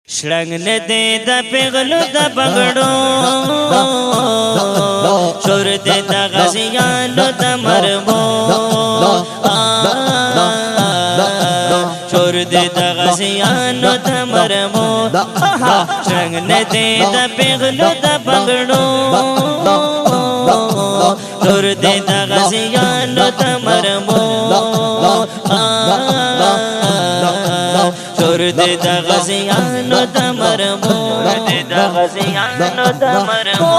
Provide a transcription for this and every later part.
श्रंगन दे द पिघलो द पगड़ो शुर दे द गजियानो द मरबो शुर दे द गजियानो द मरबो श्रंगन दे द पिघलो द पगड़ो शुर दे द गजियानो द मरबो शुर दे द गजियानो द मरबो दे द गजियानो द मरबो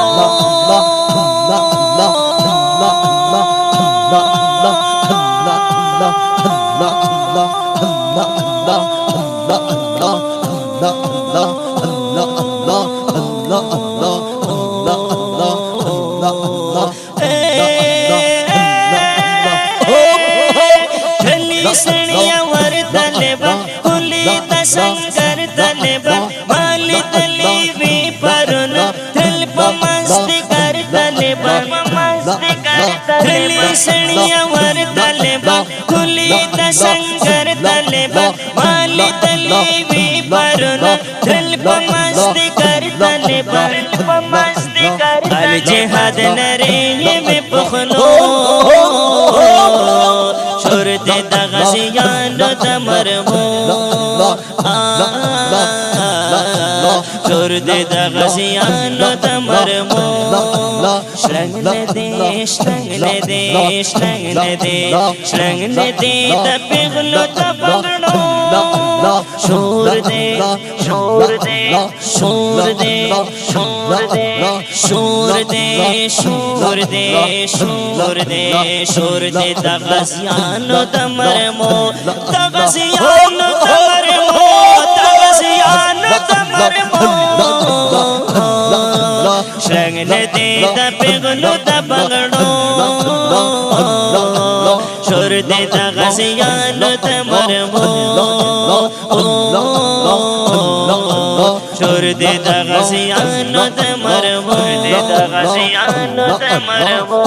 शंकर तलेबा माली तलीबी परुन दिल मस्ती कर तलेबा मस्ती कर तलेबा सणिया वर तलेबा खुली त शंकर तलेबा माली तलीबी परुन दिल मस्ती कर तलेबा मस्ती कर अल जिहाद नरे ये में पखलो शुर दे द गजियानो द मरबो शुर दे द गजियानो द मरबो श्रंगन दे द पिघलो द पगड़ो शोर दे शोर दे शोर दे शोर दे शोर दे शोर दे शोर दे शोर दे द गजियानो द मरबो द गजियानो द मरबो द गजियानो द मरबो श्रंगन दे द पिघलो द पगड़ो शुर दे द गजियानो द मरबो शुर दे द गजियानो द मरबो दे द गजियानो द मरबो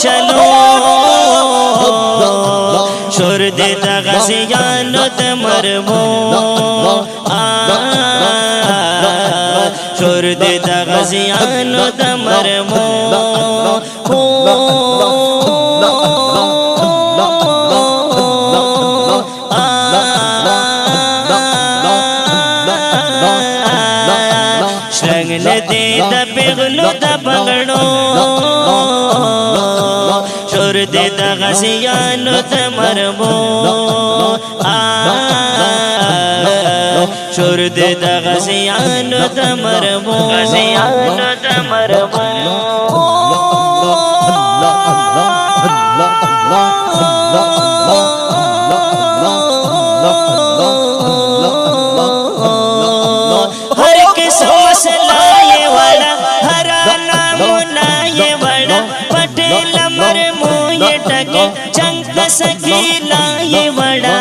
चलो शुर दे द गजियानो द मरबो शुर दे द गजियानो द मरबो श्रंगन दे द पिघलो द पगड़ो शुर दे द गजियानो द मरबो शुर दे द गजियानो द मरबो गजियानो द मरबो हर किस्म से लाए वाला हरा नाम लाए वाला पटेल मरमो ये टके चंक सकीला ये वड़ा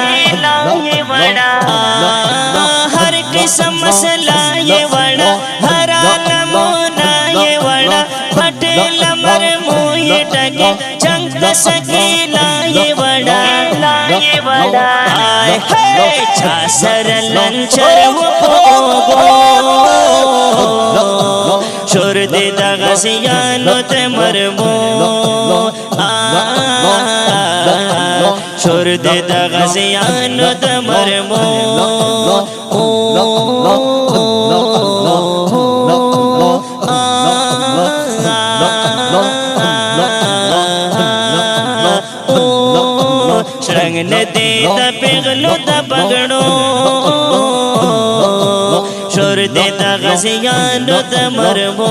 हर किस्म से लाए वाला हरा नमूना ये वड़ा पटेल मरमो ये टके चंक सकीला ये बड़ा आए छा सरलंचर वो शोर दे दगसियानो ते मरमो शोर दे दगसियानो ते मरमो शरंग दे पिघलो पगड़ो शोर दे दगसियानो ते मरमो